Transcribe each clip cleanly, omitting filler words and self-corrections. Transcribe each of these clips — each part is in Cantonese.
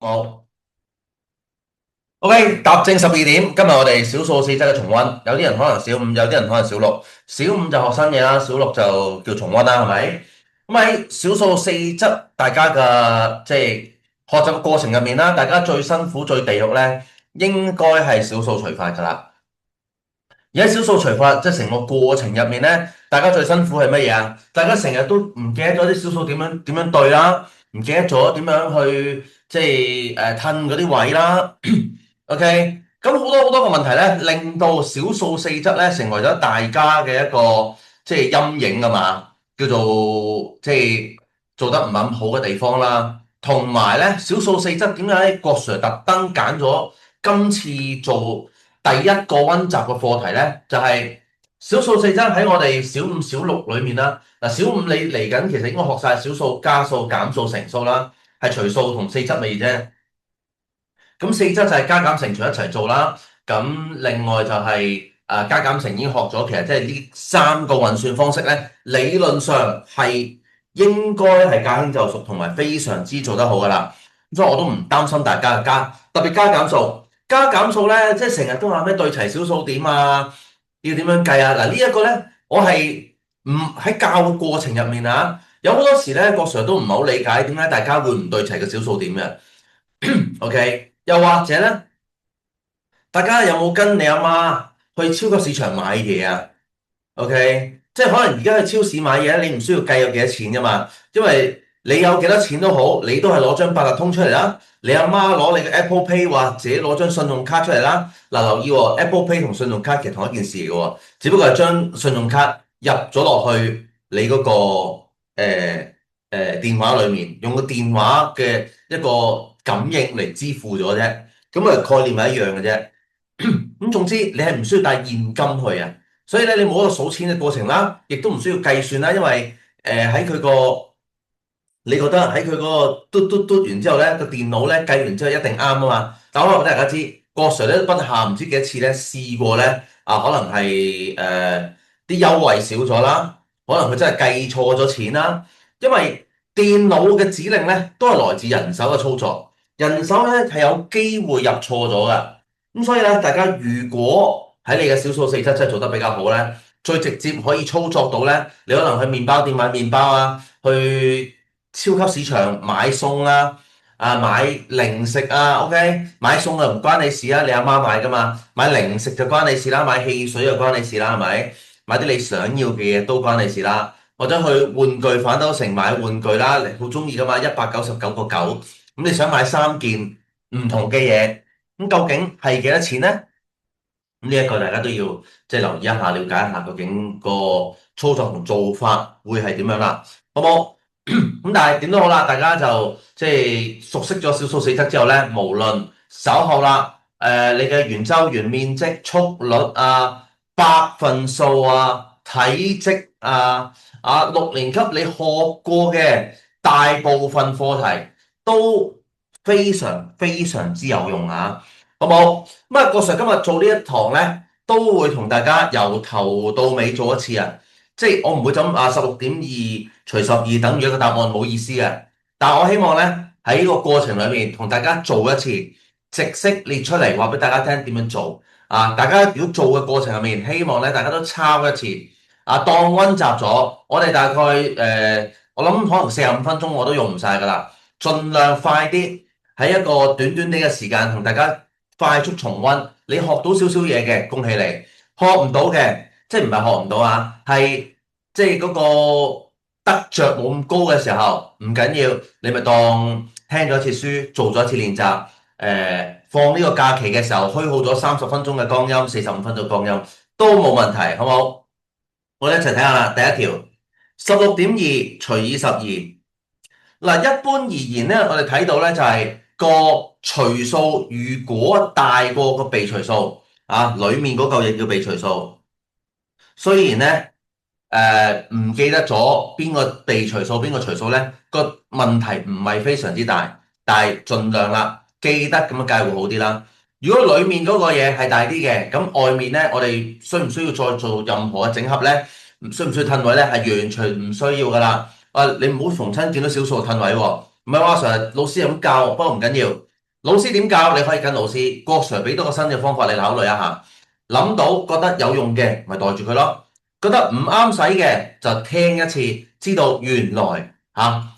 好，OK，踏正12點。今日我哋小數四則嘅重溫，有啲人可能小五，有啲人可能小六。小五就學新嘢啦，小六就叫重溫啦，係咪？咁喺小數四則，大家嘅學習嘅過程入面啦，大家最辛苦、最地獄咧，應該係小數除法噶啦。而喺小數除法，即係成個過程入面咧，大家最辛苦係乜嘢啊？大家成日都唔記得咗啲小數點樣對啦，唔記得咗點樣去褪嗰啲位啦。OK，咁好多好多個問題咧，令到小數四則咧成為咗大家嘅一個陰影啊嘛，叫做做得唔係咁好嘅地方啦。同埋咧，小數四則點解郭 Sir 特登揀咗今次做第一個溫習嘅課題咧？就係小數四則喺我哋小五、小六裡面啦。嗱，小五你嚟緊其實應該學晒小數、加數、減數、乘數啦，係除數同四則尾啫。咁四則就係加減乘除一齊做啦。咁另外就係加減乘已經學咗，其實即係呢三個運算方式咧，理論上係應該係駕輕就熟同埋非常之做得好噶啦。咁所以我都唔擔心大家嘅特別加減數。加減數咧，即係成日都話咩對齊小數點啊，要點樣計啊？嗱，呢一個咧，我係唔喺教嘅過程入面啊，有好多時咧，郭 Sir 都唔係好理解點解大家會唔對齊個小數點嘅。OK，又或者咧，大家有冇跟你阿媽去超級市場買嘢啊？OK，即係可能而家去超市買嘢咧，你唔需要計有幾多錢噶嘛，因為你有幾多錢都好，你都係攞張八達通出嚟啦。你阿媽攞你嘅 Apple Pay 或者攞張信用卡出嚟啦。嗱，留意喎，Apple Pay 同信用卡其實同一件事嚟嘅喎，只不過係將信用卡入咗落去你嗰個電話裡面，用個電話嘅一個感應嚟支付咗啫。咁啊概念係一樣嘅啫。咁總之你係唔需要帶現金去啊，所以咧你冇一個數錢嘅過程啦，亦都唔需要計算啦，因為喺佢個你覺得喺佢嗰個嘟完之後咧，個電腦咧計完之後一定啱啊嘛。但我話俾大家知，郭 Sir 咧不下唔知幾多次咧試過咧可能係啲優惠少咗啦，可能佢真係計錯咗錢啦，因為電腦嘅指令咧都係來自人手嘅操作，人手咧係有機會入錯咗㗎。咁所以咧，大家如果喺你嘅小數四則真係做得比較好咧，最直接可以操作到咧，你可能去麵包店買麵包啊，去超級市場買餸啊，買零食啊，OK，買餸啊唔關你事啊，你阿媽買噶嘛，買零食就關你事啦，買汽水就關你事啦，係咪？買啲你想要嘅嘢都關你事啦，或者去玩具反斗城買玩具啦，你好中意噶嘛，199.9，咁你想買3件唔同嘅嘢。咁究竟係幾多錢呢？咁呢一個大家都要留意一下，了解一下究竟個操作同做法會係點樣啦，好冇？咁但係點都好啦，大家就熟悉咗小數四則之後咧，無論稍後啦，你嘅圓周、圓面積、速率啊、百分數啊、體積6年級你學過嘅大部分課題都非常非常之有用啊！好冇？咁啊，郭 Sir 今日做呢一堂咧，都會同大家由頭到尾做一次啊！即係我唔會就咁16.2除12等於一個答案，冇意思嘅。但係我希望咧喺呢個過程裏面同大家做一次，直式列出嚟，話俾大家聽點樣做啊！大家如果做嘅過程入面，希望咧大家都抄一次當溫習咗。我哋大概我諗可能45分鐘我都用唔晒㗎啦，盡量快啲喺一個短短啲嘅時間同大家快速重溫。你學到少少嘢嘅，恭喜你；學唔到嘅，即係唔係學唔到啊，係嗰個得着冇咁高嘅時候，唔緊要，你咪當聽咗一次書，做咗一次練習。放呢個假期嘅時候，虛耗咗30分鐘嘅光陰，45分鐘嘅光陰都冇問題，好唔好？我哋一齊睇下啦，第一條16.2除以12。嗱，一般而言咧，我哋睇到咧就係個除數如果大過個被除數裡面嗰嚿嘢叫被除數。雖然咧唔記得咗邊個被除數邊個除數咧，個問題唔係非常之大，但係盡量啦，記得咁樣計會好啲啦。如果裡面嗰個嘢係大啲嘅，咁外面咧我哋需唔需要再做任何嘅整合咧？需唔需要褪位咧？係完全唔需要噶啦。你唔好逢親見到小數褪位喎，唔係話成日老師係咁教，不過唔緊要。老師點教你可以跟老師，郭 Sir 俾多個新嘅方法你考慮一下，諗到覺得有用嘅咪袋住佢咯，覺得唔啱使嘅就聽一次，知道原來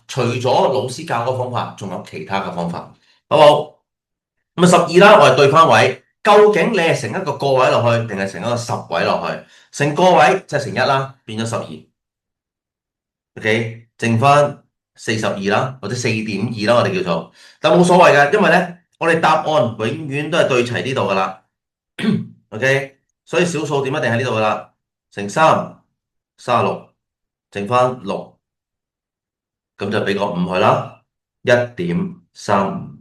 除咗老師教嗰個方法，仲有其他嘅方法，好冇？咁啊12啦，我哋對翻位，究竟你係乘一個個位落去，定係乘一個十位落去？乘個位即係乘一啦，變咗12。OK，剩翻42啦，或者4.2啦，我哋叫做，但冇所謂嘅，因為咧，我哋答案永遠都係對齊呢度噶啦。OK，所以小數點一定喺呢度噶啦，乘3，36，剩翻6，咁就俾個5佢啦，1.35。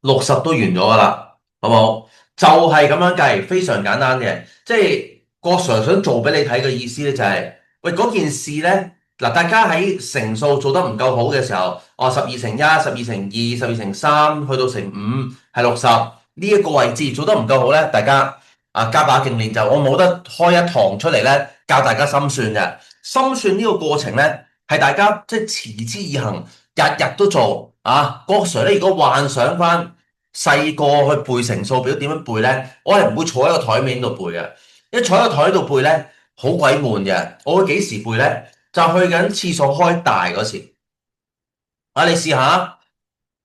60都完咗噶啦，好冇？就係咁樣計，非常簡單嘅。即係郭 Sir 想做俾你睇嘅意思咧，就係喂嗰件事咧，嗱，大家喺乘數做得唔夠好嘅時候，哦12乘1、12乘2、12乘3去到乘5係60呢一個位置做得唔夠好咧，大家加把勁練就，我冇得開一堂出嚟咧教大家心算嘅。心算呢個過程咧係大家即係持之以恆，日日都做。郭 Sir 咧，如果幻想翻細個去背乘數表點樣背咧，我係唔會坐喺個台面度背嘅。一坐喺個台度背咧，好鬼悶嘅。我會幾時背咧？就去緊廁所開大嗰時。你試下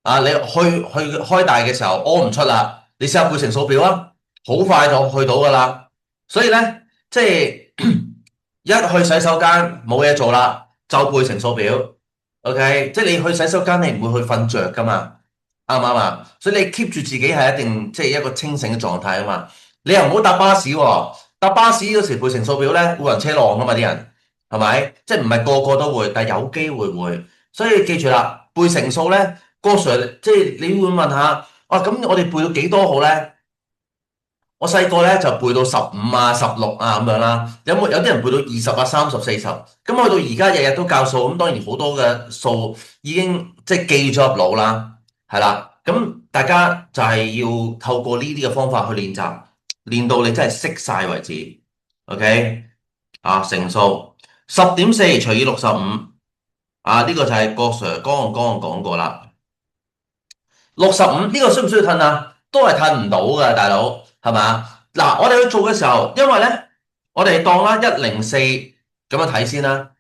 你去開大嘅時候屙唔出啦，你試下背乘數表啊，好快就去到噶啦。所以咧，即係一去洗手間冇嘢做啦，就背乘數表。OK，即係你去洗手間，你唔會去瞓着噶嘛。啱唔啱啊？所以你 keep 住自己係一定即係一個清醒嘅狀態啊嘛。你又唔好搭巴士喎，搭巴士嗰時背乘數表咧，會暈車浪噶嘛啲人，係咪？即係唔係個個都會，但係有機會會。所以記住啦，背乘數咧，郭 Sir 即係你會問下，咁我哋背到幾多好咧？我細個咧就背到15啊、16啊咁樣啦。有啲人背到20啊、30、40？咁去到而家日日都教數，咁當然好多嘅數已經即係記咗入腦啦，係啦。咁大家就係要透過呢啲嘅方法去練習，練到你真係識晒為止。OK，乘數10.4除以65，呢個就係郭 Sir 剛剛講過啦。65呢個需唔需要褪啊？都係褪唔到㗎，大佬係嘛？嗱，我哋去做嘅時候，因為咧，我哋當啦104咁樣睇先啦。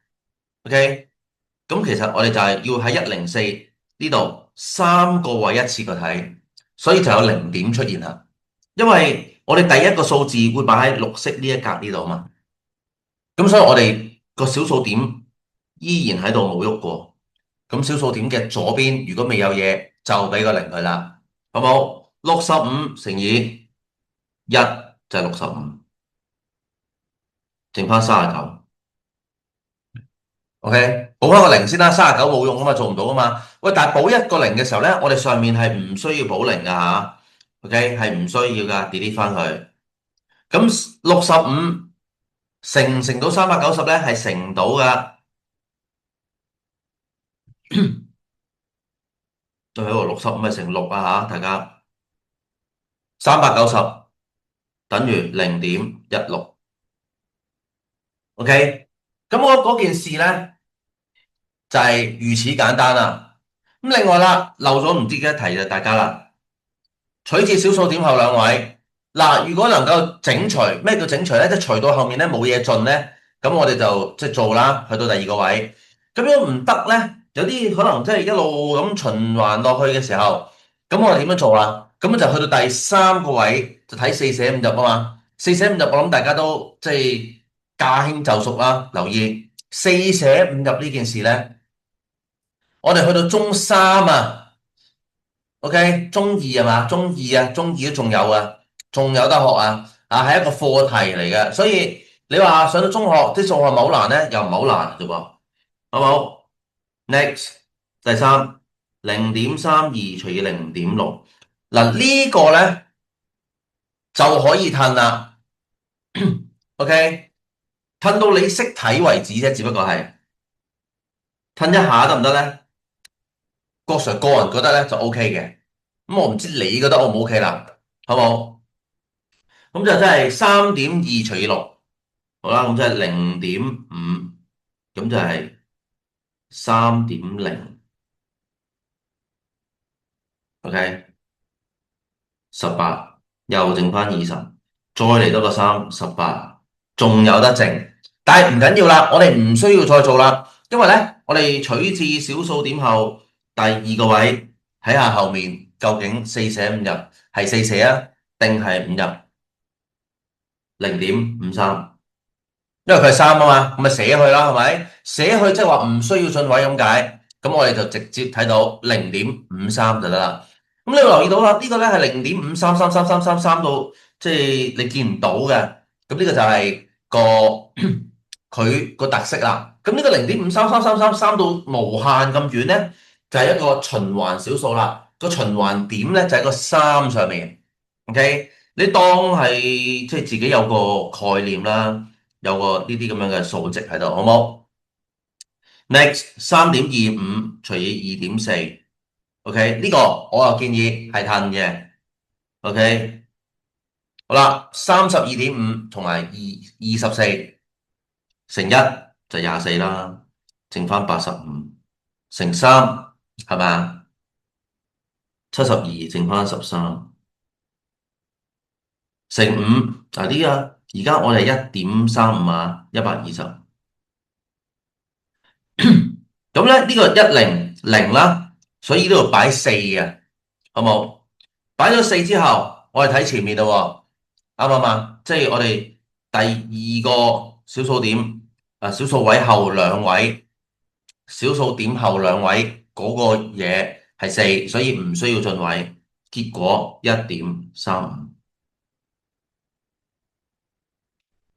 OK，咁其實我哋就係要喺104呢度三個位一次過睇，所以就有零點出現啦。因為我哋第一個數字會擺喺綠色呢一格呢度嘛，咁所以我哋個小數點依然喺度冇喐過。咁小數點嘅左邊如果未有嘢，就俾個零佢啦，好冇？65乘以一就係65，剩翻39。OK，補翻個零先啦，39冇用啊嘛，做唔到啊嘛。喂，但係補一個零嘅時候咧，我哋上面係唔需要補零噶吓。OK，係唔需要噶，delete 翻佢。咁65乘唔乘到390咧？係乘唔到噶。對喎，65係乘6啊吓，大家390等於0.16。OK，咁我嗰件事咧就係如此簡單啦。咁另外啦，漏咗唔知嘅一提就大家啦，取自小數點後兩位。嗱，如果能夠整除，咩叫整除咧？即係除到後面咧冇嘢進咧，咁我哋就即係做啦，去到第二個位。咁樣唔得咧，有啲可能即係一路咁循環落去嘅時候，咁我哋點樣做啦？咁就去到第三個位，就睇四捨五入啊嘛。四捨五入，我諗大家都即係駕輕就熟啦。留意四捨五入呢件事咧，我哋去到中三啊。OK，中二係嘛？中二啊，中二都仲有啊，仲有得學啊！係一個課題嚟嘅，所以你話上到中學啲數學咪好難咧，又唔係好難啫噃，好唔好？Next，第三0.32除以0.6，嗱呢個咧就可以褪啦。OK，褪到你識睇為止啫，只不過係褪一下得唔得咧？郭 Sir 個人覺得咧就 OK 嘅，咁我唔知你覺得 O 唔 OK 啦，好冇？咁就真係3.2除以6，好啦，咁即係0.5，咁就係3.0。OK，18，又剩翻20，再嚟多個3，18，仲有得剩，但係唔緊要啦，我哋唔需要再做啦，因為咧，我哋取自小數點後第二個位，睇下後面究竟四捨五入係四捨啊，定係五入0.53。因為佢係三啊嘛，咁咪寫佢啦，係咪？寫佢即係話唔需要進位咁解，咁我哋就直接睇到0.53就得啦。咁你會留意到啦，呢個咧係0.533333到，即係你見唔到嘅。咁呢個就係佢個特色啦。咁呢個0.533333到無限咁遠咧，就係一個循環小數啦。個循環點咧就喺個三上面。OK，你當係即係自己有個概念啦。有個呢啲咁樣嘅數值喺度，好冇？Next 3.25除以2.4，OK 呢個我又建議係褪嘅，OK 好啦，32.5同埋24乘一就24啦，剩翻85乘三係咪啊？72剩翻13乘五嗱呢個而家我哋1.35啊，120。咁咧呢個100啦，所以呢度擺四嘅，好冇？擺咗四之後，我哋睇前面咯喎，啱唔啱啊？即係我哋第二個小數點小數位後兩位，小數點後兩位嗰個嘢係四，所以唔需要進位。結果1.35。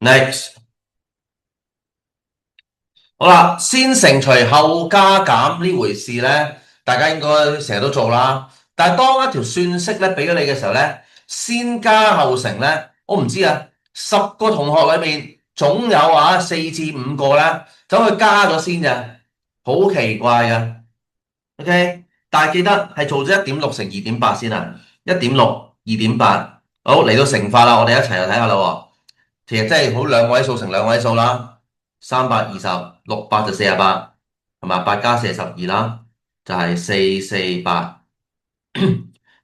Next。好啦，先乘除後加減呢回事咧，大家應該成日都做啦。但係當一條算式咧俾咗你嘅時候咧，先加後乘咧，我唔知啊，10個同學裏面總有4至5個咧走去加咗先咋，好奇怪啊。OK，但係記得係做咗1.6乘2.8先啊，1.6 2.8，好嚟到乘法啦，我哋一齊嚟睇下啦喎。其實真係好兩位數乘兩位數啦，320，600就48，係嘛？8加4係12啦，就係448。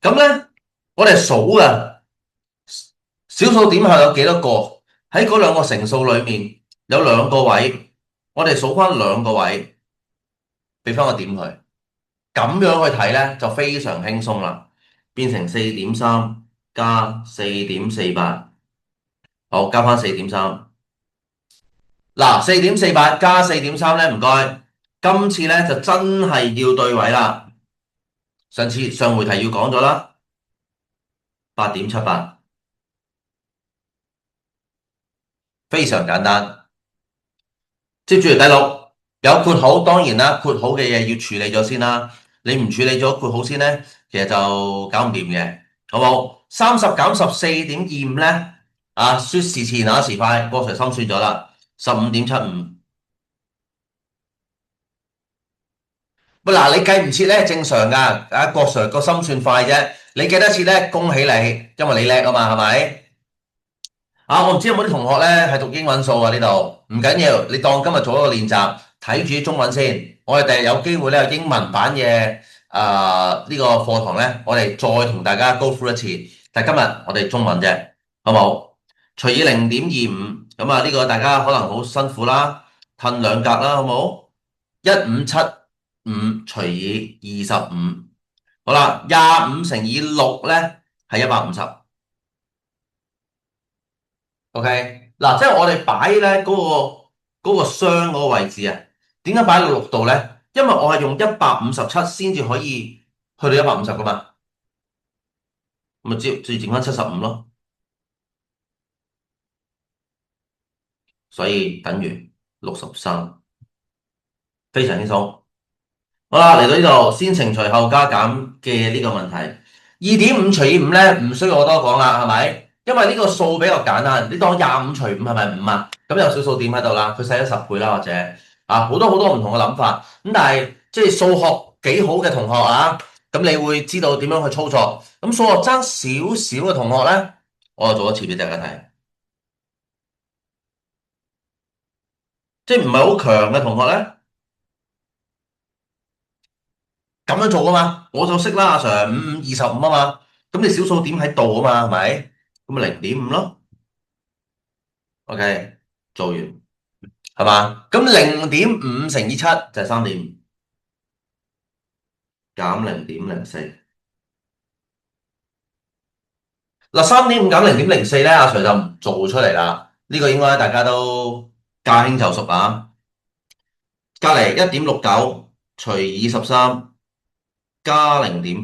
咁咧，我哋數嘅小數點係有幾多個？喺嗰兩個乘數裏面有兩個位，我哋數翻兩個位，俾翻個點佢。咁樣去睇咧就非常輕鬆啦，變成4.3加4.48，好加翻4.3。嗱，4.48加4.3咧，唔該，今次咧就真係要對位啦。上回題要講咗啦，8.78，非常簡單。接住第六，有括號，當然啦，括號嘅嘢要處理咗先啦。你唔處理咗括號先咧，其實就搞唔掂嘅，好冇？30減14.25咧，說時遲那時快，郭 Sir 心算咗啦，15.75。喂，嗱，你計唔切咧，正常噶。郭 Sir 個心算快啫。你計得切咧，恭喜你，因為你叻啊嘛，係咪？我唔知有冇啲同學咧係讀英文數啊？呢度唔緊要，你當今日做一個練習，睇住啲中文先。我哋第日有機會咧有英文版嘅呢個課堂咧，我哋再同大家 go through 一次。但係今日我哋中文啫，好冇？除以0.25，咁啊呢個大家可能好辛苦啦，褪兩格啦，好冇？1575除以25，好啦，25乘以6咧係150。OK，嗱，即係我哋擺咧嗰個箱嗰個位置啊，點解擺到6度咧？因為我係用157先至可以去到150噶嘛，咁咪只剩翻75咯，所以等於63，非常輕鬆。好啦，嚟到呢度先乘除後加減嘅呢個問題，2.5除以5咧，唔需要我多講啦，係咪？因為呢個數比較簡單，你當25除5係咪5啊？咁有小數點喺度啦，佢細咗10倍啦，或者好多好多唔同嘅諗法。咁但係即係數學幾好嘅同學啊，咁你會知道點樣去操作。咁數學爭少少嘅同學咧，我就做一次俾大家睇，即係唔係好強嘅同學咧。咁樣做噶嘛，我就識啦，阿 Sir 5 5 25啊嘛，咁你小數點喺度啊嘛，係咪？咁咪0.5咯，OK，做完係嘛？咁0.5乘以七就係3.5，減0.04。嗱，3.5減0.04咧，阿 Sir 就唔做出嚟啦。呢個應該大家都駕輕就熟啊。隔離1.69除以13加0.8，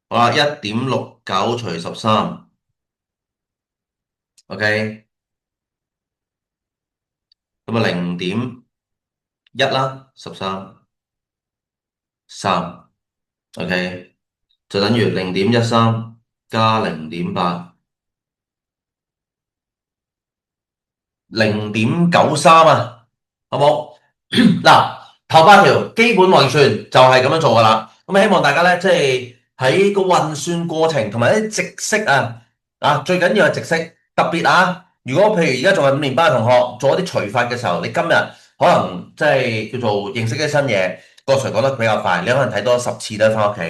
好啦，1.69除13，OK，咁啊0.1啦，13，3，OK，就等於0.13加0.8，0.93啊，好冇？嗱，頭八條基本運算就係咁樣做噶啦。咁希望大家咧，即係喺個運算過程同埋啲直式最緊要係直式。特別啊，如果譬如而家仲係5年班嘅同學做一啲除法嘅時候，你今日可能即係叫做認識啲新嘢，個 Sir 講得比較快，你可能睇多10次都翻屋企，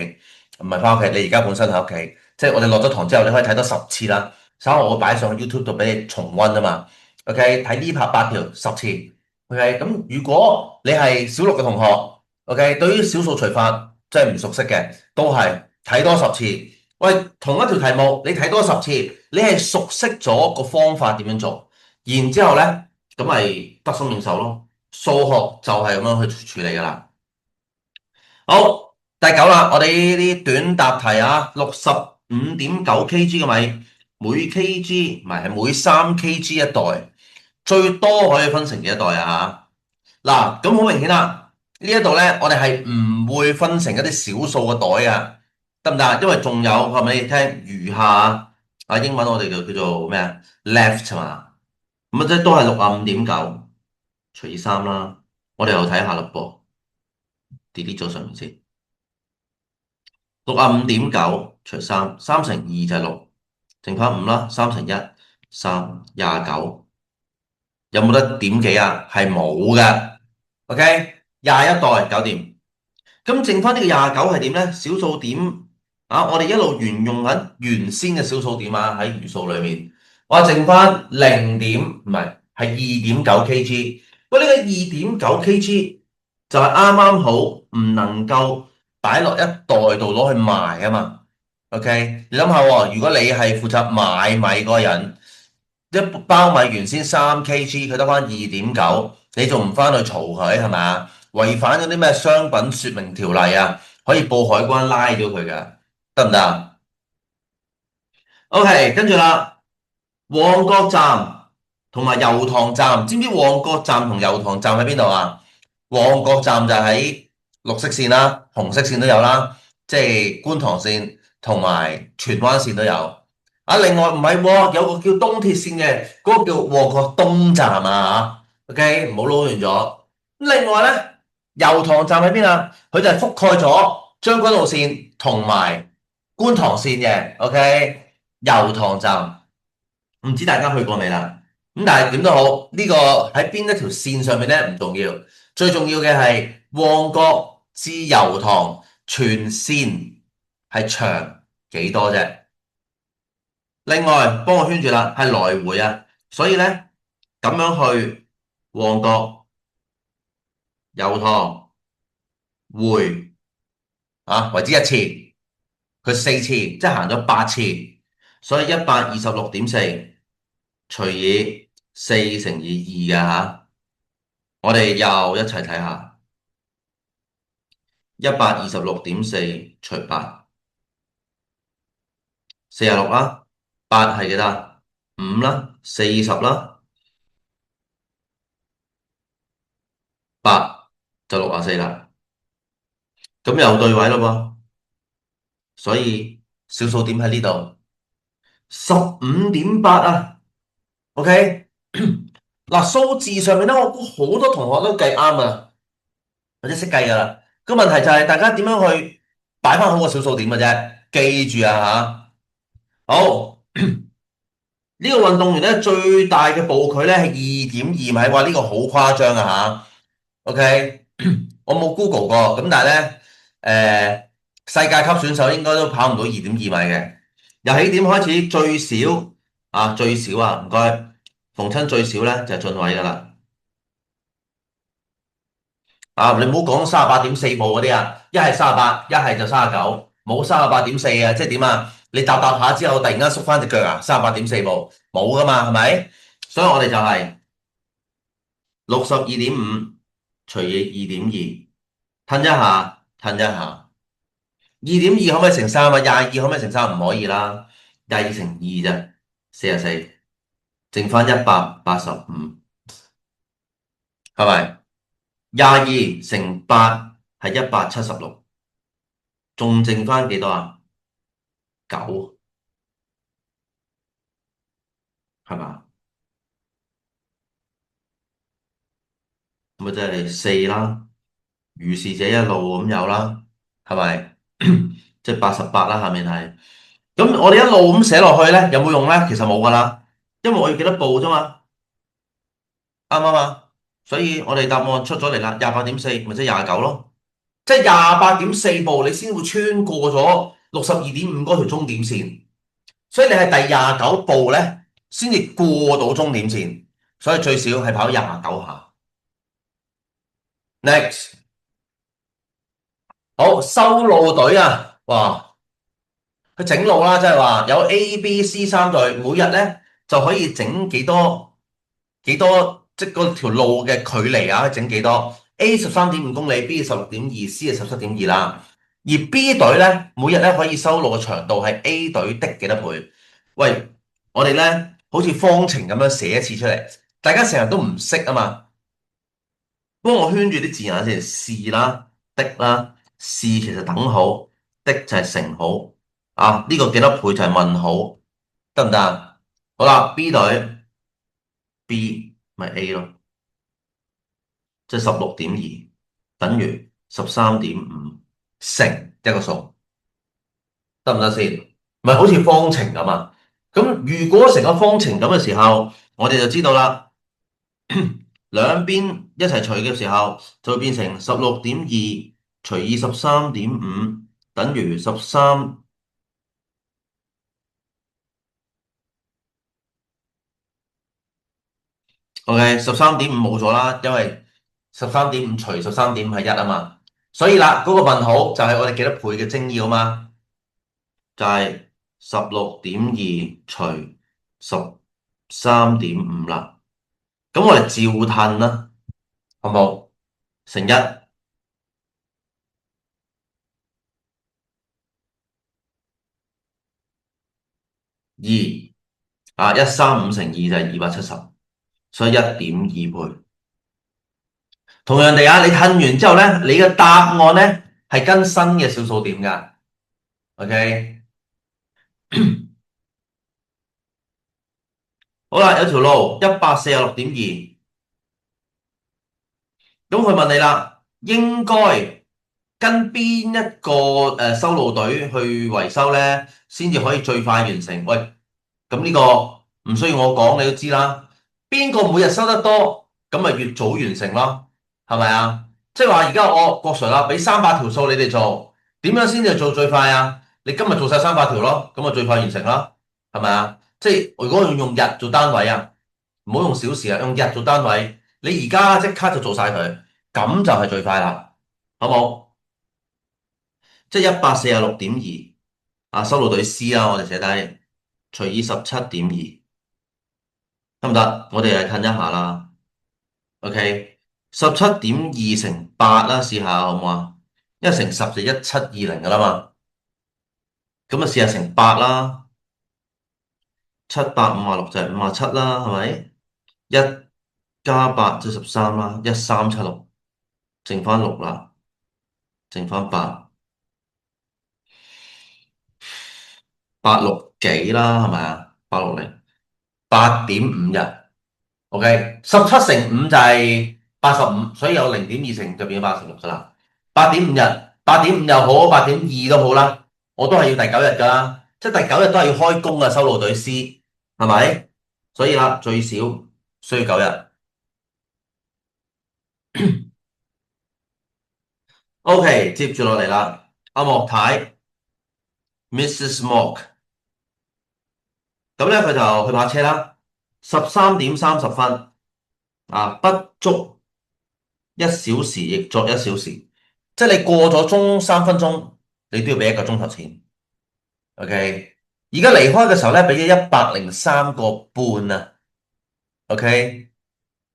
唔係翻屋企，你而家本身喺屋企，即係我哋落咗堂之後，你可以睇多10次啦。稍後我會擺上去 YouTube 度俾你重溫啊嘛。OK，睇呢拍8條10次。OK，咁如果你係小六嘅同學，OK，對於小數除法即係唔熟悉嘅，都係睇多十次。喂，同一條題目你睇多十次，你係熟悉咗個方法點樣做，然之後咧，咁咪得心應手咯。數學就係咁樣去處理噶啦。好，第九啦，我哋呢啲短答題啊，65.9 kg 嘅米，每 kg 唔係係每3 kg 一袋，最多可以分成幾多袋啊？嗱，咁好明顯啦，呢一度咧，我哋係唔會分成一啲小數嘅袋啊，得唔得？因為仲有係咪聽餘下英文我哋就叫做咩啊？left 嘛，咁啊即係都係65.9除以三啦。我哋又睇下嘞噃，delete 咗上面先。65.9除三，3乘2就係6，剩翻5啦。3乘1，3，29。有冇得點幾啊？係冇嘅。OK，21袋搞掂。咁剩翻呢個29係點咧？小數點我哋一路沿用緊原先嘅小數點喺餘數裏面，我剩翻零點唔係係2.9 kg。不過呢個2.9 kg 就係啱啱好唔能夠擺落一袋度攞去賣啊嘛。OK，你諗下喎，如果你係負責買米嗰個人，一包米原先3 kg，佢得翻2.9，你仲唔翻去嘈佢係咪啊？違反咗啲咩商品說明條例啊？可以報海關拉咗佢㗎，得唔得啊？OK，跟住啦，旺角站同埋油塘站，知唔知旺角站同油塘站喺邊度啊？旺角站就喺綠色線啦，紅色線都有啦，即係觀塘線同埋荃灣線都有。另外唔係喎，有個叫東鐵線嘅，嗰個叫旺角東站啊OK，唔好撈亂咗。另外咧，油塘站喺邊啊？佢就係覆蓋咗將軍澳線同埋觀塘線嘅。OK，油塘站唔知大家去過未啦？咁但係點都好，呢個喺邊一條線上面咧唔重要，最重要嘅係旺角至油塘全線係長幾多啫？另外幫我圈住啦，係來回啊，所以咧咁樣去旺角、油塘回為之一次，佢4次，即係行咗8次，所以126.4除以4乘以2嘅我哋又一齊睇下126.4除8，46啦，8係幾多？5啦，40啦，8就64啦，咁又對位咯噃，所以小數點喺呢度15.8啊，OK 嗱，數字上面咧，我估好多同學都計啱啊，或者識計噶啦。個問題就係大家點樣去擺翻好個小數點嘅啫，記住好。呢個運動員咧最大嘅步距咧係2.2米，哇！呢個好誇張OK，我冇 Google 過，咁但係咧世界級選手應該都跑唔到2.2米嘅。由起點開始最少啊，唔該，逢親最少咧就係進位噶啦。啊，你唔好講38.4步嗰啲啊，一係38，一係就39，冇38.4啊，即係點啊？你踏下之後，突然間縮翻隻腳啊，38.4步冇噶嘛，係咪？所以我哋就係62.5除以2.2，褪一下，褪一下。2.2可唔可以乘三啊？22可唔可以乘三？唔可以啦，22乘二啫，44，剩翻185，係咪？22乘8係176，仲剩翻幾多啊？九，係嘛？咁咪即係四啦。如是者一路咁有啦，係咪？即係88啦，下面係。咁我哋一路咁寫落去咧，有冇用咧？其實冇噶啦，因為我要幾多步啫嘛，啱唔啱啊？所以我哋答案出咗嚟啦，28.4咪即係29咯，即係28.4步你先會穿過咗62.5嗰條終點線，所以你係第29步咧先至過到終點線，所以最少係跑29下。Next，好，修路隊啊，哇！佢整路啦，即係話有 A、B、C 3隊，每日咧就可以整幾多，即係嗰條路嘅距離啊，可以整幾多？A 13.5公里，B 16.2，C 係17.2啦。而 B 隊咧，每日咧可以修路嘅長度係 A 隊的幾多倍？喂，我哋咧好似方程咁樣寫一次出嚟，大家成日都唔識啊嘛。幫我圈住啲字眼先，是啦、的啦，是其實等號，的就係乘號，啊呢個幾多倍就係問號，得唔得啊？好啦，B 隊 B 咪 A 咯，即係16.2等於13.5乘一個數，得唔得先？咪好似方程咁啊？咁如果成個方程咁嘅時候，我哋就知道啦。兩邊一齊除嘅時候，就會變成16.2除以13.5等於13。OK，13.5冇咗啦，因為13.5除13.5係一啊嘛，所以啦，嗰個問號就係我哋幾多倍嘅精要啊嘛，就係16.2除13.5啦。咁我哋照褪啦，好冇？乘一二啊，135乘二就係270，所以1.2倍。同樣地啊，你褪完之後咧，你嘅答案咧係跟新嘅小數點㗎。OK，好啦，有條路146.2，咁佢問你啦，應該跟邊一個修路隊去維修咧，先至可以最快完成？喂，咁呢個唔需要我講，你都知啦。邊個每日收得多，咁咪越早完成咯，係咪啊？即係話而家我郭 Sir 啦，俾300條數你哋做，點樣先至做最快啊？你今日做晒300條咯，咁啊最快完成啦，係咪啊？即係如果用日做單位啊，唔好用小時啊，用日做單位，你而家即刻就做晒佢，咁就係最快啦，好冇？即係146.2啊，修路隊 C 啦，我哋寫低除以17.2。得唔得？我哋嚟褪一下啦。OK，17.2乘8啦，試下好唔好啊？一乘十就1720噶啦嘛。咁啊，試下乘八啦，7×56就係57啦，係咪？1+8即係13啦，1376，剩翻六啦，剩翻八，86幾啦，係咪啊？860，8.5日。OK，17乘5就係85，所以有0.2乘就變咗86噶啦。8.5日，8.5又好，8.2都好啦，我都係要第九日噶啦，即係第九日都係要開工啊，修路隊 C 係咪？所以啦，最少需要9日。OK，接住落嚟啦，阿莫太 Mrs. Mock，咁咧佢就去泊車啦，13點30分啊，不足1小時，亦作1小時，即係你過咗鐘3分鐘，你都要俾1個鐘頭錢。OK，而家離開嘅時候咧，俾咗103個半啊。OK，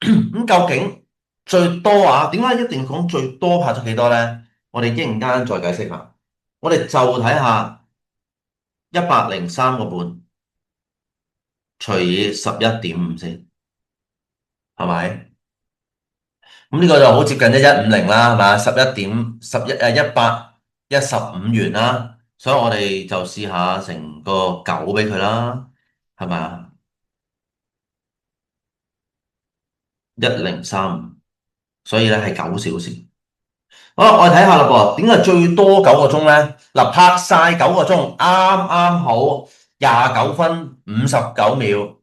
咁究竟最多啊？點解一定要講最多拍咗幾多咧？我哋一陣間再解釋下。我哋就睇下103個半除以11.5先，係咪？咁呢個就好接近1150啦，係嘛？115元啦，所以我哋就試下成個九俾佢啦，係咪？1035，所以咧係9小時。好，我哋睇下啦噃，點解最多9個鐘咧？嗱，拍晒9個鐘，啱啱好29分59秒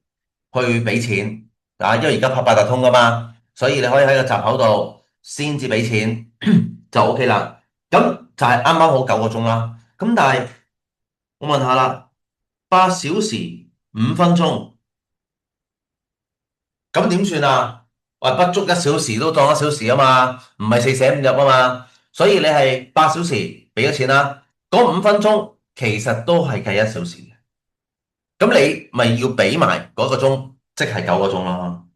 去俾錢啊！因為而家拍八達通噶嘛，所以你可以喺個閘口度先至俾錢就 OK 啦。咁就係啱啱好9個鐘啦。咁但係我問下啦，8小時5分鐘，咁點算啊？喂，不足1小時都當1小時啊嘛，唔係四捨五入啊嘛，所以你係8小時俾咗錢啦，嗰5分鐘其實都係計1小時嘅，咁你咪要俾埋嗰個鐘，即係9個鐘咯。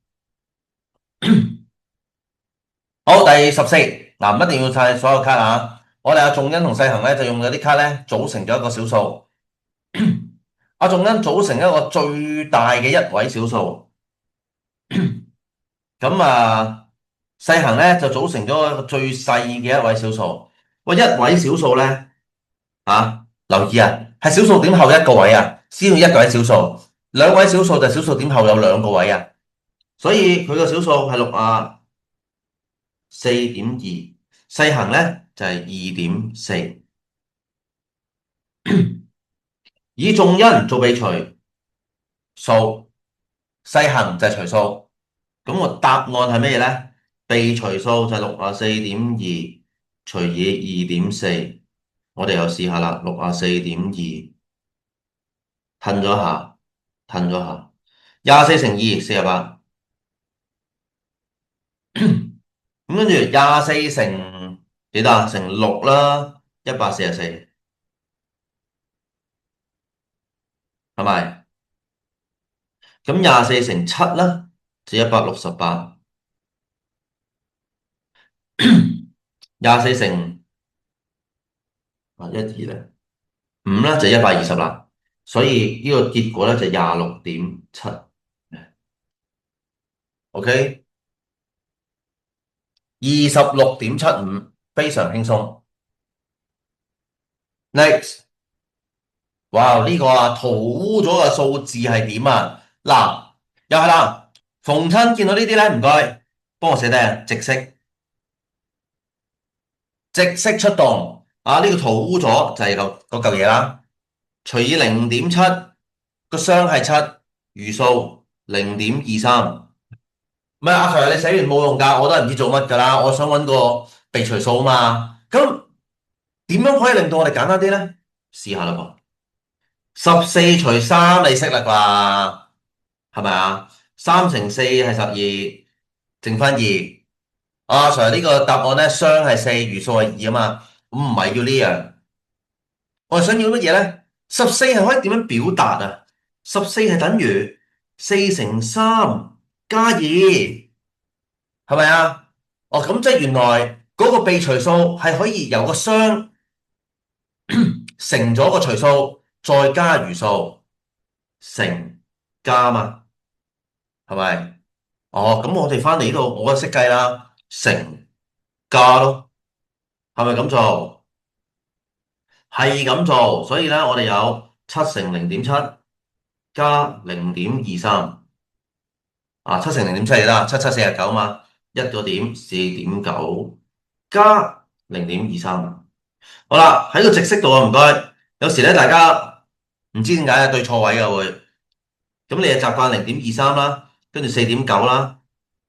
好，第14，嗱，唔一定要晒所有卡啊，我哋阿仲恩同世恒咧就用咗啲卡咧組成咗一個小數，阿仲恩組成一個最大嘅一位小數。咁啊，細行咧就組成咗一個最細嘅一位小數。喂，一位小數咧，留意啊，係小數點後一個位啊，先要一個位小數。兩位小數就小數點後有2個位啊，所以佢個小數係64.2，細行咧就係2.4。以仲因做被除數，細行就係除數。咁個答案係咩咧？被除數就係64.2除以2.4，我哋又試下啦。64.2，褪咗下，褪咗下，24乘248，咁跟住24乘幾多啊？乘六啦，144，係咪？咁24乘7啦，就168，24乘一二咧，五啦就120啦，所以呢個結果咧就26.7。OK，26.75，非常輕鬆。Next，哇呢個啊塗污咗嘅數字係點啊？嗱，又係啦，逢親見到呢啲咧，唔該，幫我寫低啊，直式出動啊！呢個塗污咗就係嗰嚿嘢啦，除以0.7，個雙係7，餘數0.23。唔係阿 Sir，你寫完冇用㗎，我都係唔知做乜㗎啦。我想揾個被除數啊嘛。咁點樣可以令到我哋簡單啲咧？試下啦噃。14除3你識啦啩？係咪啊？3乘4係12，剩翻2。阿 Sir 呢個答案咧，雙係4，餘數係2啊嘛。咁唔係要呢樣，我哋想要乜嘢咧？14係可以點樣表達啊？14係等於4乘3加2，係咪啊？哦，咁即係原來嗰個被除數係可以由個雙乘咗個除數，再加餘數，乘加嘛，係咪？哦，咁我哋翻嚟呢度，我就識計啦，乘加咯，係咪咁做？係咁做，所以咧，我哋有7乘0.7加0.23啊，7乘0.7就得，7×7=49嘛，1個點4.9加0.23。好啦，喺個直式度啊，唔該。有時咧，大家唔知點解對錯位嘅會，咁你就習慣0.23啦，跟住4.9啦，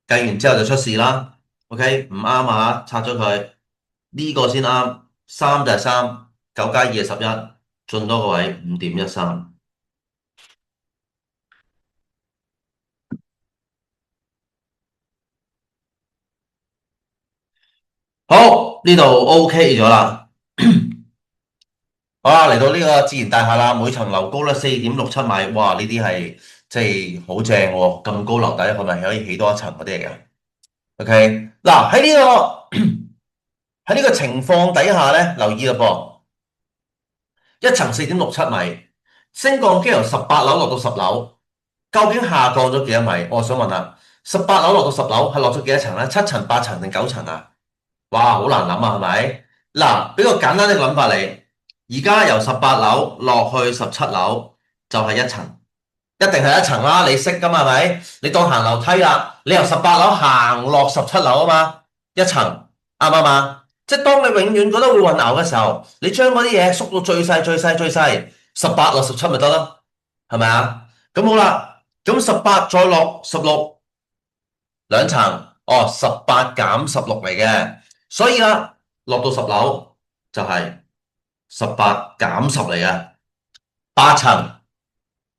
計完之後就出事啦。OK，唔啱啊，拆咗佢。呢個先啱，三就係三，九加二係11，進多個位5.13。好，呢度 OK 咗啦。好啦，嚟到呢個自然大廈啦，每層樓高咧4.67米，哇！呢啲係即係好正喎，咁高樓底係咪可以起多一層嗰啲嚟嘅？OK，嗱喺呢個情況底下咧，留意啦噃，一層4.67米，升降機由18樓落到10樓，究竟下降咗幾多米？我想問下，18樓落到10樓係落咗幾多層咧？7層、8層定9層啊？哇，好難諗啊，係咪？嗱，俾個簡單嘅諗法你，而家由18樓落去17樓就係一層，一定係一層啦，你識噶嘛，係咪？你當行樓梯啦，你由18樓行落17樓啊嘛，一層，啱唔啱啊？即係當你永遠覺得會混淆嘅時候，你將嗰啲嘢縮到最細、最細、最細，18落17咪得咯，係咪啊？咁好啦，咁18再落16。兩層，哦，18減16嚟嘅，所以啦，落到10樓就係18減10嚟嘅，8層，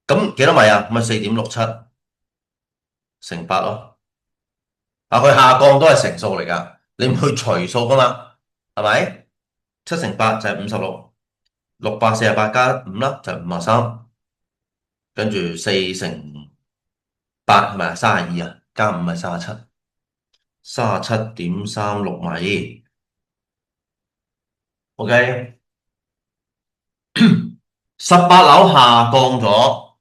咁幾多米啊？咪4.67乘8咯，啊，佢下降都係乘數嚟噶，你唔去除數噶嘛，係咪？7乘8就係56，648加5啦，就係53，跟住4乘8係咪啊？32啊，加5係37，37.36米，OK。18樓下降咗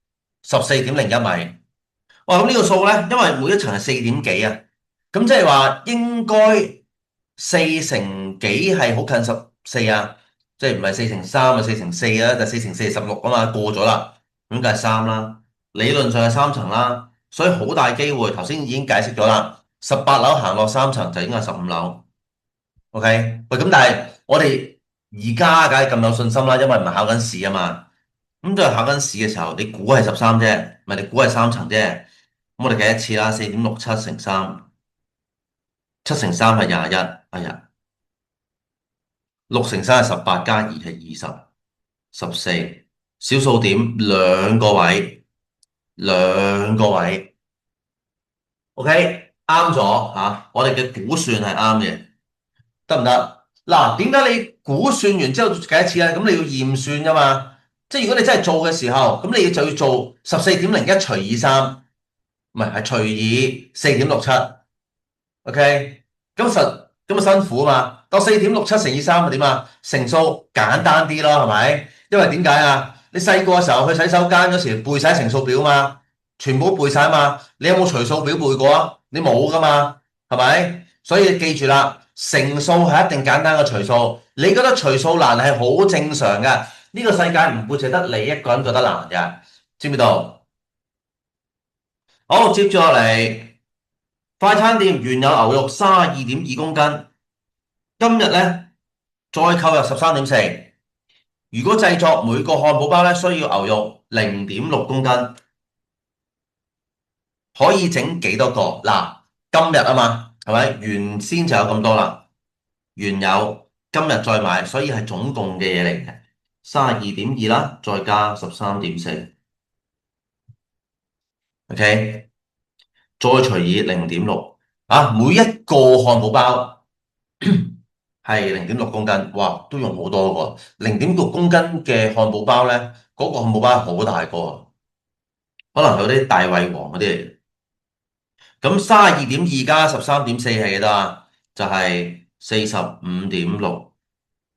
14.01米。哇！咁呢個數咧，因為每一層係4點幾啊，咁即係話應該4乘幾係好近14啊，即係唔係4乘3啊，4乘4啊，就4乘4係16啊嘛，過咗啦，咁梗係3啦。理論上係3層啦，所以好大機會，頭先已經解釋咗啦。18樓行落3層就應該係15樓。OK，喂，咁但係我哋而家梗係咁有信心啦，因為唔係考緊試啊嘛。咁都係考緊試嘅時候，你估係13啫，唔係你估係3層啫。咁我哋計一次啦，4.67乘3，7乘3係21，哎呀，6乘3係18，加2係20，14，小數點兩個位，兩個位，OK，啱咗嚇，我哋嘅估算係啱嘅，得唔得？嗱，點解你估算完之後計一次咧？咁你要驗算噶嘛？即係如果你真係做嘅時候，咁你就要做14.01除以3。唔係，係除以4.67，OK，咁辛苦啊嘛。當4.67乘以3係點啊？乘數簡單啲咯，係咪？因為點解啊？你細個嘅時候去洗手間嗰時背晒乘數表嘛，全部都背晒嘛。你有冇除數表背過啊？你冇噶嘛，係咪？所以記住啦，乘數係一定簡單過除數。你覺得除數難係好正常㗎，呢個世界唔會淨得你一個人覺得難㗎，知唔知道？好，接住落嚟，快餐店原有牛肉32.2公斤，今日咧再購入13.4。如果製作每個漢堡包咧需要牛肉0.6公斤，可以整幾多個？嗱，今日啊嘛，係咪？原先就有咁多啦，原有今日再買，所以係總共嘅嘢嚟嘅，32.2啦，再加13.4，OK，再除以0.6啊，每一個漢堡包。係0.6公斤，哇，都用好多個。0.6公斤嘅漢堡包咧，嗰個漢堡包好大個，可能有啲大胃王嗰啲嚟。咁32.2加13.4係幾多啊？就係45.6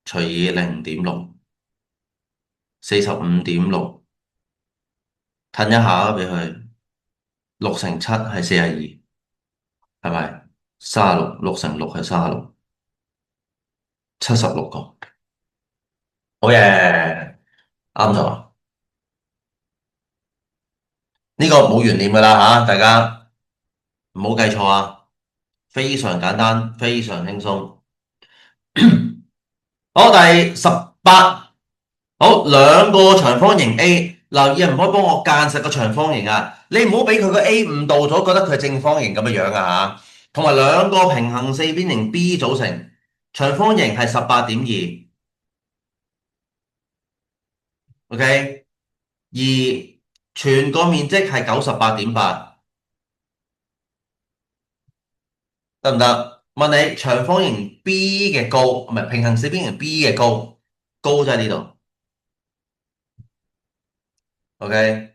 除以0.6，45.6，褪一下俾佢，6乘7係42，係咪？36，6乘6係36，76個。好嘢，啱咗。呢個冇懸念噶啦嚇，大家唔好計錯啊！非常簡單，非常輕鬆。好，第18，好，兩個長方形 A，留意唔可以幫我間實個長方形啊！你唔好俾佢個 A 誤導咗，覺得佢係正方形咁嘅樣啊嚇。同埋兩個平行四邊形 B 組成，長方形係18.2，OK，而全個面積係98.8，得唔得？問你長方形 B 嘅高，唔係平行四邊形 B 嘅高，高就喺呢度，OK。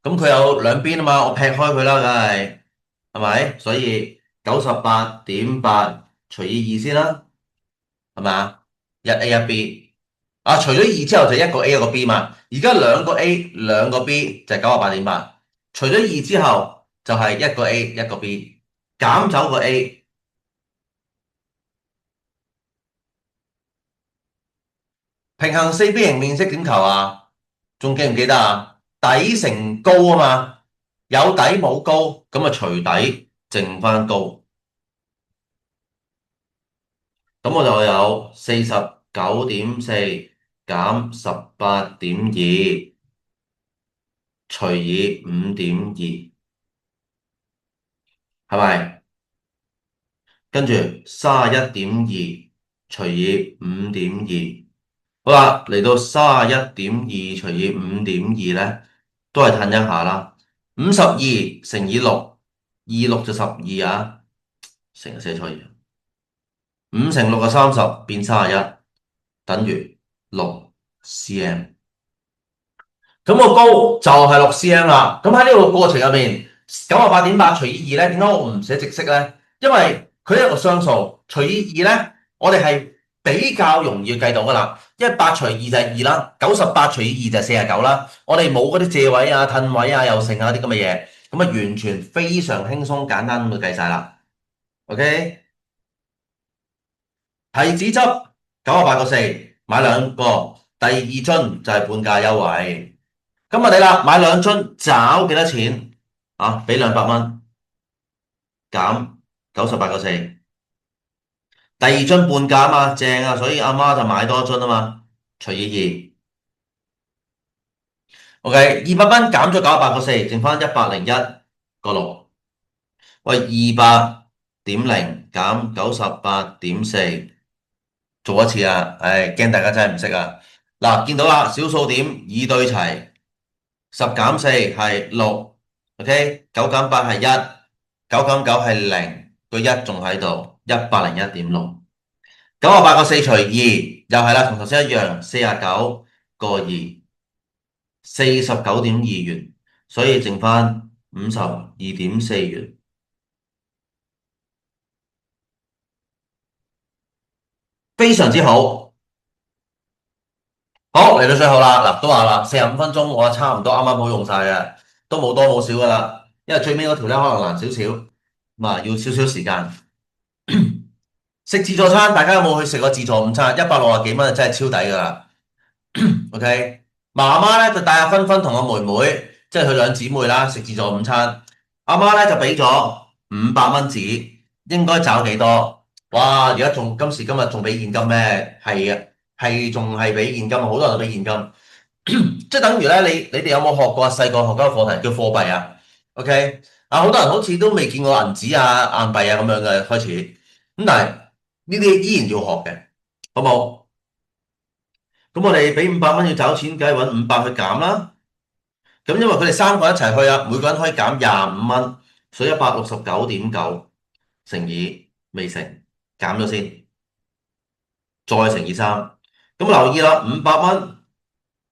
咁佢有兩邊啊嘛，我劈開佢啦，梗係咪？所以98.8除以二先啦，係咪啊？一 A 一 B 啊，除咗二之後就一個 A 一個 B 嘛。而家兩個 A 兩個 B 就係98.8，除咗二之後就係一個 A 一個 B，減走個 A，平行四邊形面積點求啊？仲記唔記得啊？底乘高啊嘛，有底冇高，咁啊除底剩翻高。咁我就有49.4減18.2除以5.2，係咪？跟住31.2除以5.2，好啦，嚟到31.2除以5.2咧，都係褪一下啦。52乘以六，26就12啊，成日寫錯嘢。5乘6就30，變31，等於6cm。咁個高就係6cm啦。咁喺呢個過程入面，98.8除以二咧，點解我唔寫直式咧？因為佢係一個雙數，除以二咧，我哋係比較容易計到噶啦。因為8除以二就係2啦，98除以二就係49啦。我哋冇嗰啲借位啊、褪位啊、又剩啊啲咁嘅嘢，咁啊完全非常輕鬆簡單咁就計晒啦。OK，提子汁98.4，買兩個，第二樽就係半價優惠。咁我哋啦，買兩樽找幾多錢啊？俾200蚊減98.4，第二樽半價啊嘛，正啊，所以阿媽就買多一樽啊嘛，除以二，OK，200蚊減咗98.4，剩翻101.6。喂，200.0減98.4，做一次啊！唉，驚大家真係唔識啊！嗱，見到啦，小數點已對齊。10減4係6，OK，9減8係1，9減9係0，個一仲喺度，101.6。98.4除二又係啦，同頭先一樣，49.2，49.2元，所以剩翻52.4元，非常之好。好，嚟到最後啦，嗱都話啦，45分鐘我差唔多啱啱好用晒嘅，都冇多冇少噶啦，因為最尾嗰條咧可能難少少，咁啊要少少時間。食自助餐，大家有冇去食過自助午餐？160幾蚊真係超抵噶啦。OK，媽媽咧就帶阿芬芬同我妹妹，即係佢兩姊妹啦，食自助午餐。阿媽咧就俾咗500蚊紙，應該找幾多？哇！而家仲今時今日仲俾現金咩？係啊，係仲係俾現金，好多人都俾現金。即係等於咧，你哋有冇學過細個學嗰個課題叫貨幣啊？OK，啊好多人好似都未見過銀紙啊、硬幣啊咁樣嘅開始，咁但係呢啲依然要學嘅，好冇？咁我哋俾500蚊要找錢，梗係揾500去減啦。咁因為佢哋三個一齊去啊，每個人可以減25蚊，所以169.9乘以未乘，減咗先，再乘以3。咁留意啦，500蚊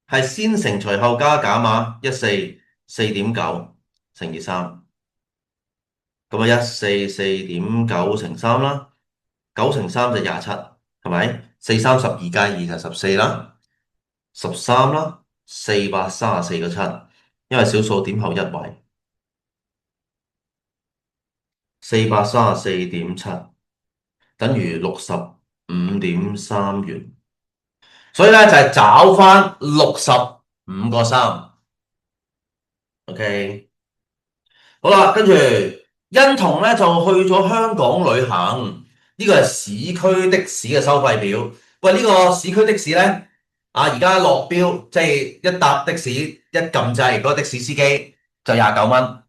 係先乘除後加減啊，144.9乘以3，咁啊144.9乘3啦，9乘3就27，係咪？4×3=12加2就14啦，13啦，434.7，因為小數點後一位434.7等於65.3元，所以咧就係找翻65.3。OK，好啦，跟住欣彤咧就去咗香港旅行，呢個係市區的士嘅收費表。喂，呢個市區的士咧，而家落標，即係一搭的士一撳掣，嗰個的士司機就29蚊。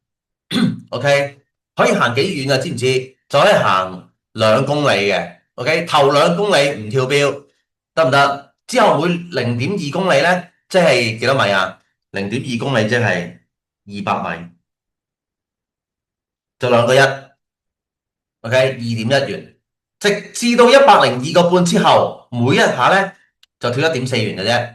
OK，可以行幾遠啊？知唔知？就可以行2公里嘅。OK，頭2公里唔跳標得唔得？之後每0.2公里咧，即係幾多米啊？0.2公里即係200米，就2個1，OK，2.1元，直至到102.5之後，每一下咧就跳1.4元嘅啫。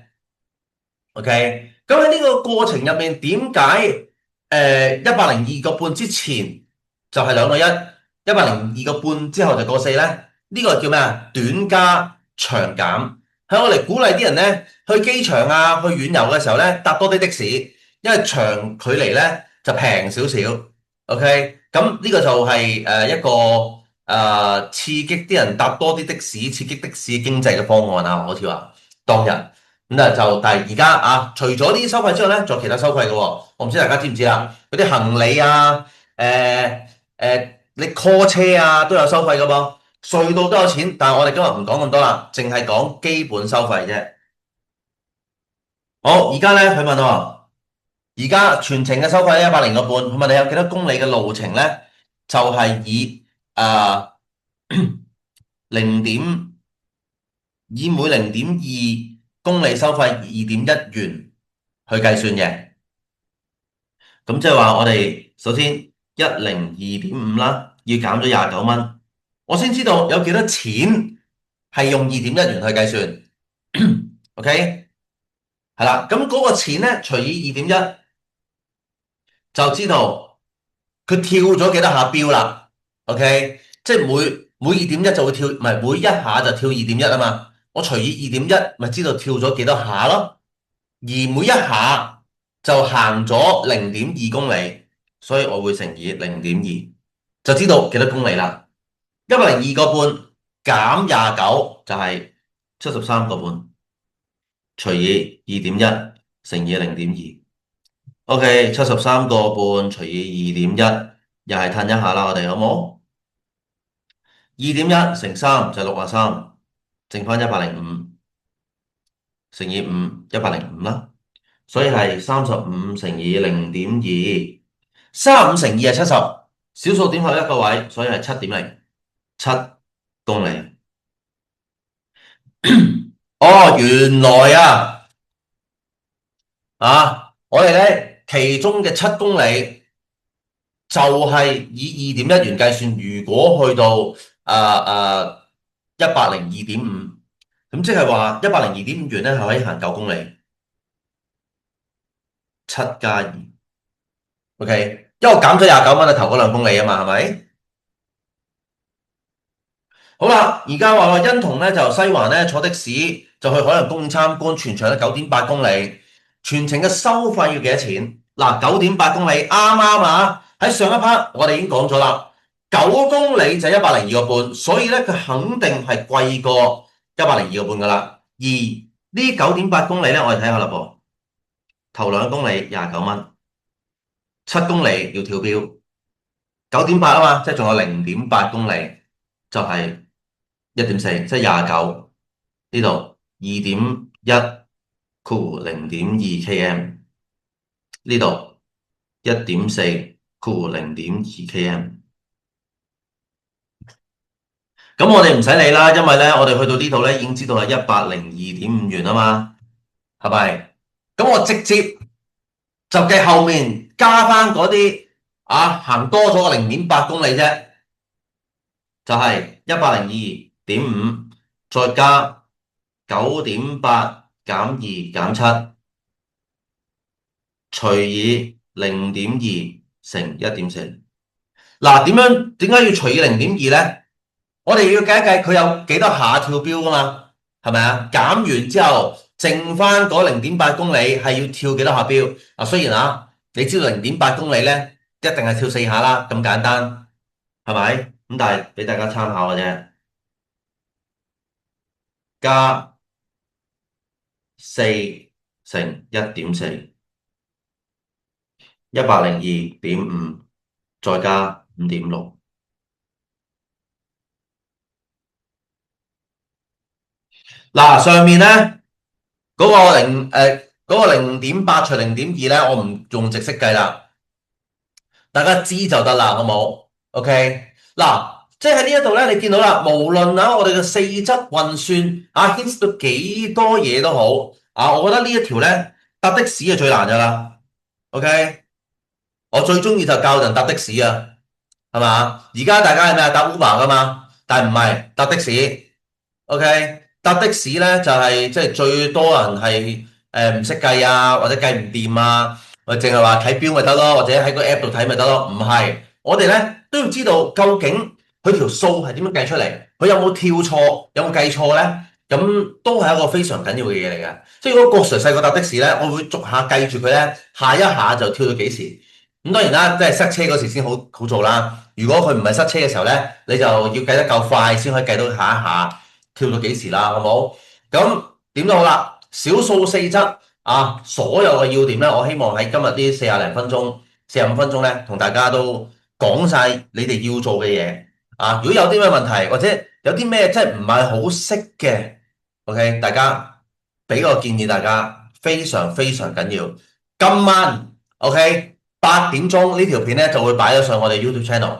OK，咁喺呢個過程入面，點解102.5之前就係2個1，102.5之後就個4咧？呢個叫咩啊？短加長減，係我哋鼓勵啲人咧去機場啊、去遠遊嘅時候咧搭多啲的士，因為長距離咧就平少少。OK，咁呢個就係一個刺激啲人搭多啲的士、刺激的士經濟嘅方案啊，好似話當日。咁但係而家啊，除咗呢啲收費之外咧，仲有其他收費嘅喎。我唔知大家知唔知啊？嗰啲行李啊，你 call 車啊都有收費嘅噃，隧道都有錢。但係我哋今日唔講咁多啦，淨係講基本收費啫。好，而家咧佢問我，而家全程嘅收費咧102.5，佢問你有幾多公里嘅路程咧？就係零點以每0.2公里收費2.1元去計算嘅。咁即係話我哋首先102.5啦，要減咗29蚊，我先知道有幾多錢係用2.1元去計算。OK，係啦，咁嗰個錢咧除以2.1，就知道佢跳咗幾多下標啦。OK，即係每2.1就會跳，唔係每一下就跳2.1啊嘛。我除以2.1，咪知道跳咗幾多下咯。而每一下就行咗0.2公里，所以我會乘以0.2，就知道幾多公里啦。102.5減29就係73.5，除以2.1乘以0.2。OK，73.5除以2.1，又係褪一下啦，我哋好冇？2.1乘3就63，剩翻105，乘以5，105啦。所以係35乘以0.2，35乘2係70，小數點後一個位，所以係7.07公里。哦，原來我哋咧其中嘅7公里就係以2.1元計算，如果去到102.5，咁即係話102.5元咧係可以行9公里，7加2，OK，因為我減咗29蚊啊，頭嗰2公里啊嘛，係咪？好啦，而家話欣彤咧就西環咧坐的士就去海洋公園參觀，全長咧9.8公里，全程嘅收費要幾多錢？嗱，9.8公里啱啱啊！喺上一 part 我哋已經講咗啦，9公里就102.5，所以咧佢肯定係貴過102.5噶啦。而呢9.8公里咧，我哋睇下啦噃，頭2公里29蚊，7公里要跳標，9.8啊嘛，即係仲有0.8公里，就係1.4，即係29，呢度2.1括弧0.2km，呢度1.4括弧0.2km。咁我哋唔使理啦，因為咧我哋去到呢度咧已經知道係102.5元啊嘛，係咪？咁我直接就計後面加翻嗰啲行多咗個0.8公里啫，就係102.5再加9.8減2減7除以0.2乘1.4。嗱，點解要除以0.2咧？我哋要計一計佢有幾多下跳標噶嘛，係咪啊？減完之後剩翻嗰0.8公里係要跳幾多下標？雖然你知道0.8公里咧一定係跳4下啦，咁簡單係咪？咁但係俾大家參考嘅啫，加4乘1.4，102.5再加5.6。嗱，上面咧嗰個0.8除0.2咧，我唔用直式計啦，大家知就得啦，好冇？OK，嗱，即係喺呢一度咧，你見到啦，無論啊我哋嘅四則運算啊牽涉到幾多嘢都好啊，我覺得呢一條咧搭的士係最難噶啦。OK，我最中意就教人搭的士啊，係嘛？而家大家係咩啊？搭 Uber 噶嘛，但係唔係搭的士。OK，搭的士咧就係即係最多人係唔識計啊，或者計唔掂啊，或者淨係話睇表咪得咯，或者喺個 app 度睇咪得咯。唔係，我哋咧都要知道究竟佢條數係點樣計出嚟，佢有冇跳錯，有冇計錯咧？咁都係一個非常緊要嘅嘢嚟嘅。即係如果郭 Sir 細個搭的士咧，我會逐下計住佢咧，下一下就跳到幾時。咁當然啦，即係塞車嗰時先好做啦。如果佢唔係塞車嘅時候咧，你就要計得夠快先可以計到下一下跳到幾時啦，好冇？咁點都好啦，小數四則啊，所有嘅要點咧，我希望喺今日呢40零分鐘、45分鐘咧，同大家都講晒你哋要做嘅嘢啊。如果有啲咩問題，或者有啲咩真係唔係好識嘅，OK，大家俾個建議，大家非常非常緊要。今晚 OK。8點鐘呢條片咧就會擺咗上我哋 YouTube channel，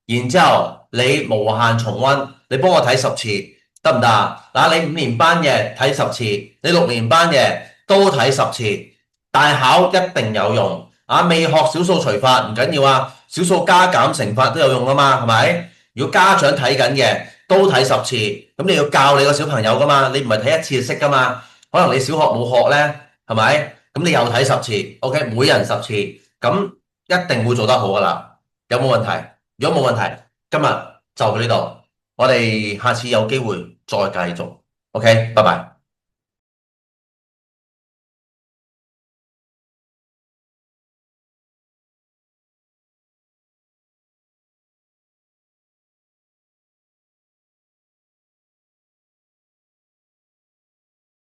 然之後你無限重溫，你幫我睇10次得唔得啊？嗱，你5年班嘅睇10次，你6年班嘅都睇10次，大考一定有用啊！未學小數除法唔緊要啊，小數加減乘法都有用啊嘛，係咪？如果家長睇緊嘅都睇10次，咁你要教你個小朋友噶嘛，你唔係睇一次就識噶嘛，可能你小學冇學咧，係咪？咁你又睇10次，OK，每人10次。咁一定會做得好噶啦，有冇問題？如果冇問題，今日就到呢度，我哋下次有機會再繼續。OK，拜拜。